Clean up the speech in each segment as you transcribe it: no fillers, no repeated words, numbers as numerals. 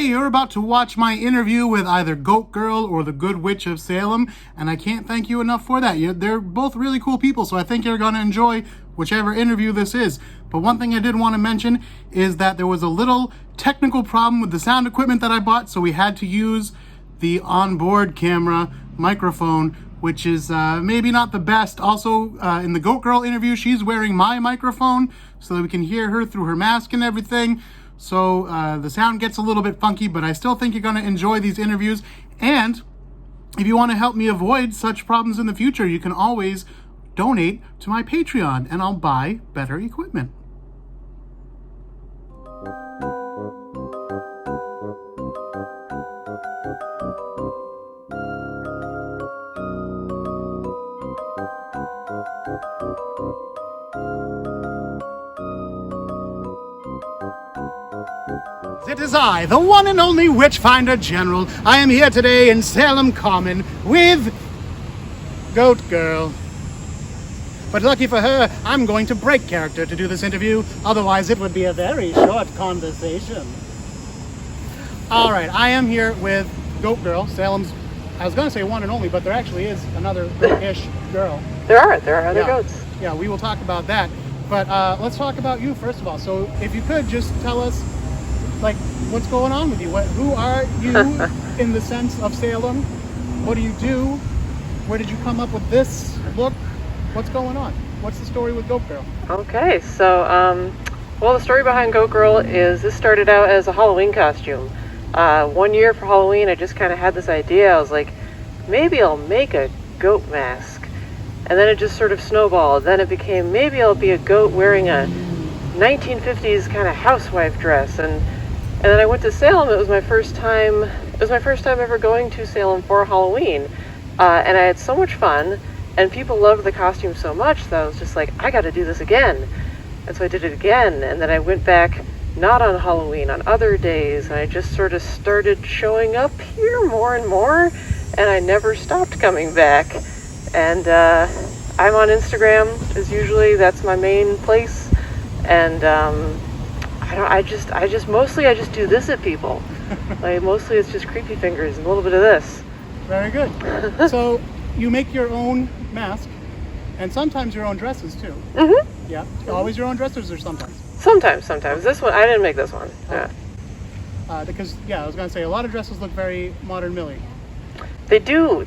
you're about to watch my interview with either Goat Girl or the Good Witch of Salem, and I can't thank you enough for that. They're both really cool people, so I think you're going to enjoy whichever interview this is. But one thing I did want to mention is that there was a little technical problem with the sound equipment that I bought, so we had to use the onboard camera microphone, which is maybe not the best. Also, in the Goat Girl interview, she's wearing my microphone so that we can hear her through her mask and everything. So the sound gets a little bit funky, but I still think you're going to enjoy these interviews. And if you want to help me avoid such problems in the future, you can always donate to my Patreon, and I'll buy better equipment. It is I, the one and only Witchfinder General. I am here today in Salem Common with Goat Girl. But lucky for her, I'm going to break character to do this interview, otherwise it would be a very short conversation. Alright, I am here with Goat Girl, Salem's, I was going to say one and only, but there actually is another goat-ish girl. There are other goats. Yeah, we will talk about that. But let's talk about you first of all. So if you could just tell us, like, what's going on with you? Who are you in the sense of Salem? What do you do? Where did you come up with this look? What's going on? What's the story with Goat Girl? Okay, so, well, the story behind Goat Girl is this started out as a Halloween costume. 1 year for Halloween, I just kind of had this idea. I was like, maybe I'll make a goat mask. And then it just sort of snowballed. Then it became, maybe I'll be a goat wearing a 1950s kind of housewife dress. And then I went to Salem. It was my first time ever going to Salem for Halloween. And I had so much fun, and people loved the costume so much that I was just like, I got to do this again. And so I did it again, and then I went back, not on Halloween, on other days, and I just sort of started showing up here more and more, and I never stopped coming back. And I'm on Instagram, as usually, that's my main place, and I just mostly do this at people. Like, mostly it's just creepy fingers and a little bit of this. Very good. So you make your own mask, and sometimes your own dresses too. Mm-hmm. Yeah. Always your own dresses, or sometimes? Sometimes. This one, I didn't make this one. Yeah. Because I was gonna say a lot of dresses look very modern Millie. They do.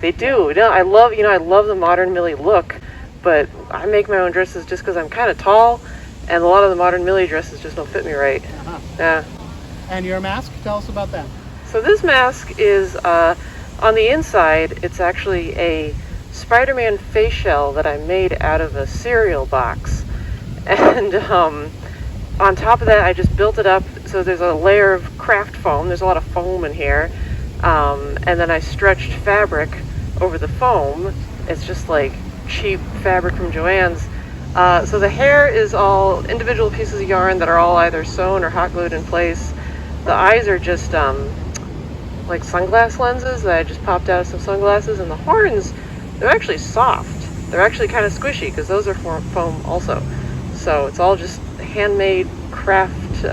No, I love the modern Millie look, but I make my own dresses just because I'm kind of tall, and a lot of the modern Millie dresses just don't fit me right. Uh-huh. Yeah. And your mask? Tell us about that. So this mask is, on the inside, it's actually a Spider-Man face shell that I made out of a cereal box. And on top of that, I just built it up. So there's a layer of craft foam. There's a lot of foam in here. And then I stretched fabric over the foam. It's just like cheap fabric from Joann's. So the hair is all individual pieces of yarn that are all either sewn or hot glued in place. The eyes are just like sunglass lenses that I just popped out of some sunglasses, and the horns, they're actually soft. They're actually kind of squishy because those are foam also. So it's all just handmade craft,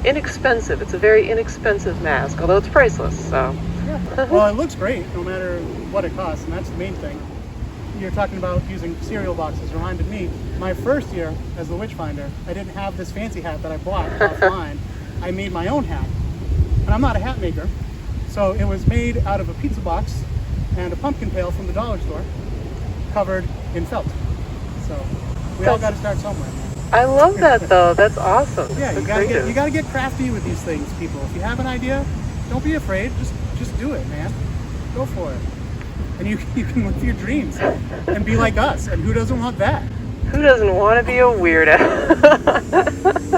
inexpensive. It's a very inexpensive mask, although it's priceless. So. Yeah. Well, it looks great no matter what it costs, and that's the main thing. You're talking about using cereal boxes. Reminded me, my first year as the Witchfinder, I didn't have this fancy hat that I bought offline. I made my own hat, and I'm not a hat maker, so it was made out of a pizza box and a pumpkin pail from the dollar store, covered in felt. So we all got to start somewhere. I love that though. That's awesome. Yeah, you gotta get crafty with these things, people. If you have an idea, don't be afraid. Just do it, man. Go for it. And you can live your dreams and be like us. And who doesn't want that? Who doesn't want to be a weirdo?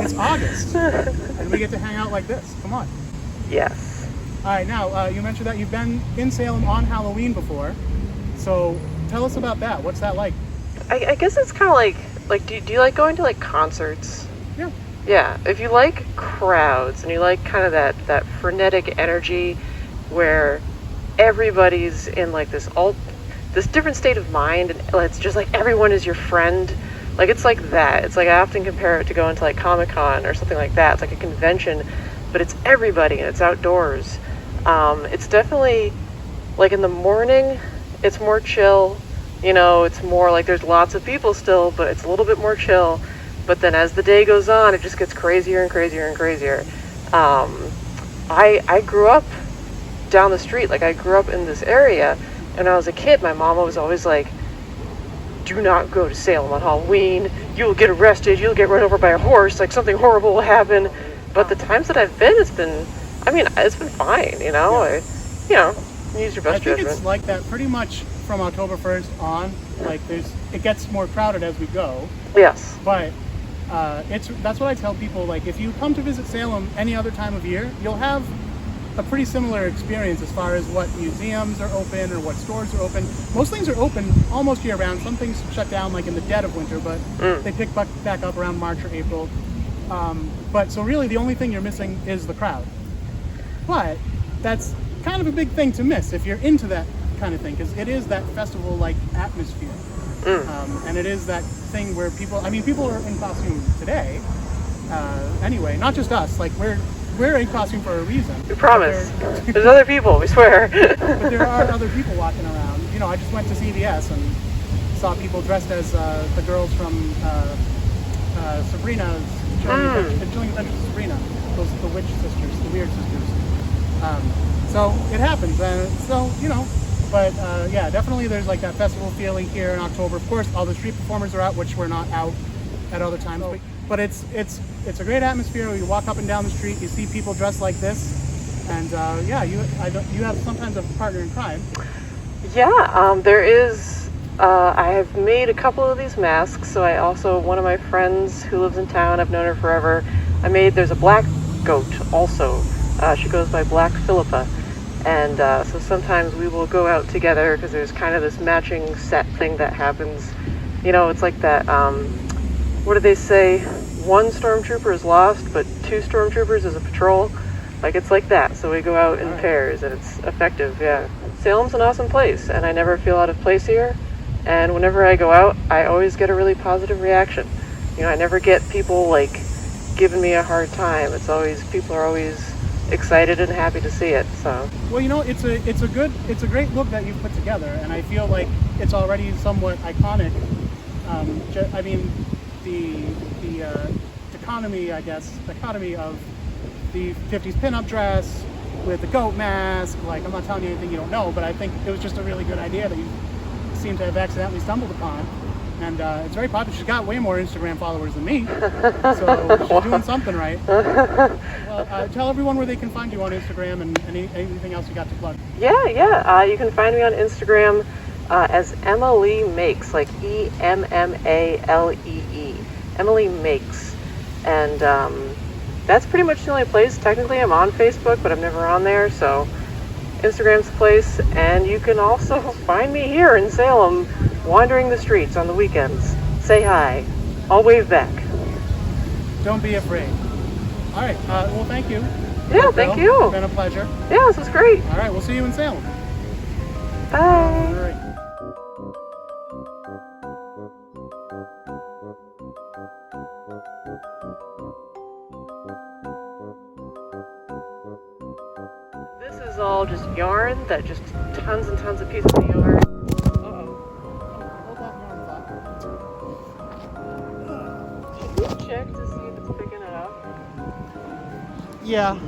It's August, and we get to hang out like this. Come on. Yes. All right, now, you mentioned that you've been in Salem on Halloween before. So tell us about that. What's that like? I guess it's kind of like do you like going to like concerts? Yeah. Yeah. If you like crowds and you like kind of that frenetic energy where everybody's in like this different state of mind, and it's just like everyone is your friend. Like, it's like that. It's like I often compare it to going to like Comic-Con or something like that. It's like a convention but it's everybody and it's outdoors. It's definitely, like, in the morning, it's more chill. You know, it's more like there's lots of people still, but it's a little bit more chill. But then as the day goes on, it just gets crazier and crazier and crazier. I grew up down the street. Like, I grew up in this area, and when I was a kid, my mom was always like, do not go to Salem on Halloween. You'll get arrested. You'll get run over by a horse. Like, something horrible will happen. But the times that I've been, it's been fine, you know? Yeah. Use your best judgment. It's like that pretty much from October 1st on. Like, it gets more crowded as we go. Yes. But that's what I tell people. Like, if you come to visit Salem any other time of year, you'll have a pretty similar experience as far as what museums are open or what stores are open. Most things are open almost year round. Some things shut down like in the dead of winter, but they pick back up around March or April. But so really the only thing you're missing is the crowd. But that's kind of a big thing to miss if you're into that kind of thing, because it is that festival-like atmosphere. And it is that thing where people are in costume today. Anyway, not just us. Like, we're in costume for a reason. We promise. There's other people, we swear. But there are other people walking around. You know, I just went to CVS and saw people dressed as the girls from Sabrina's Chilling Adventures of Sabrina. The witch sisters, the weird sisters. So it happens. So, you know, but yeah, definitely there's like that festival feeling here in October. Of course, all the street performers are out, which we're not out at other times. But it's a great atmosphere. You walk up and down the street, you see people dressed like this, and yeah, you have sometimes a partner in crime. Yeah, there is. I have made a couple of these masks. So one of my friends who lives in town, I've known her forever. There's a black goat also. She goes by Black Philippa, and so sometimes we will go out together because there's kind of this matching set thing that happens. You know, it's like that. What do they say? One stormtrooper is lost, but two stormtroopers is a patrol. Like, it's like that. So we go out in pairs, and it's effective. Yeah, Salem's an awesome place, and I never feel out of place here. And whenever I go out, I always get a really positive reaction. You know, I never get people like giving me a hard time. People are always excited and happy to see it. So, well, you know, it's a great look that you've put together, and I feel like it's already somewhat iconic. I mean, the dichotomy of the 50s pinup dress with the goat mask. Like, I'm not telling you anything you don't know, but I think it was just a really good idea that you seem to have accidentally stumbled upon. And it's very popular. She's got way more Instagram followers than me, so she's doing something right. Well, tell everyone where they can find you on Instagram and anything else you got to plug. Yeah. You can find me on Instagram as Emily Makes, like EMMALEE. Emily Makes. And that's pretty much the only place. Technically, I'm on Facebook, but I'm never on there, so Instagram's the place. And you can also find me here in Salem, wandering the streets on the weekends. Say hi. I'll wave back. Don't be afraid. All right. Well, thank you. Yeah, thank you. It's been a pleasure. Yeah, this was great. All right. We'll see you in Salem. Bye. All right. This is all just yarn, just tons and tons of pieces of yarn. Check to see if it's picking it up. Yeah.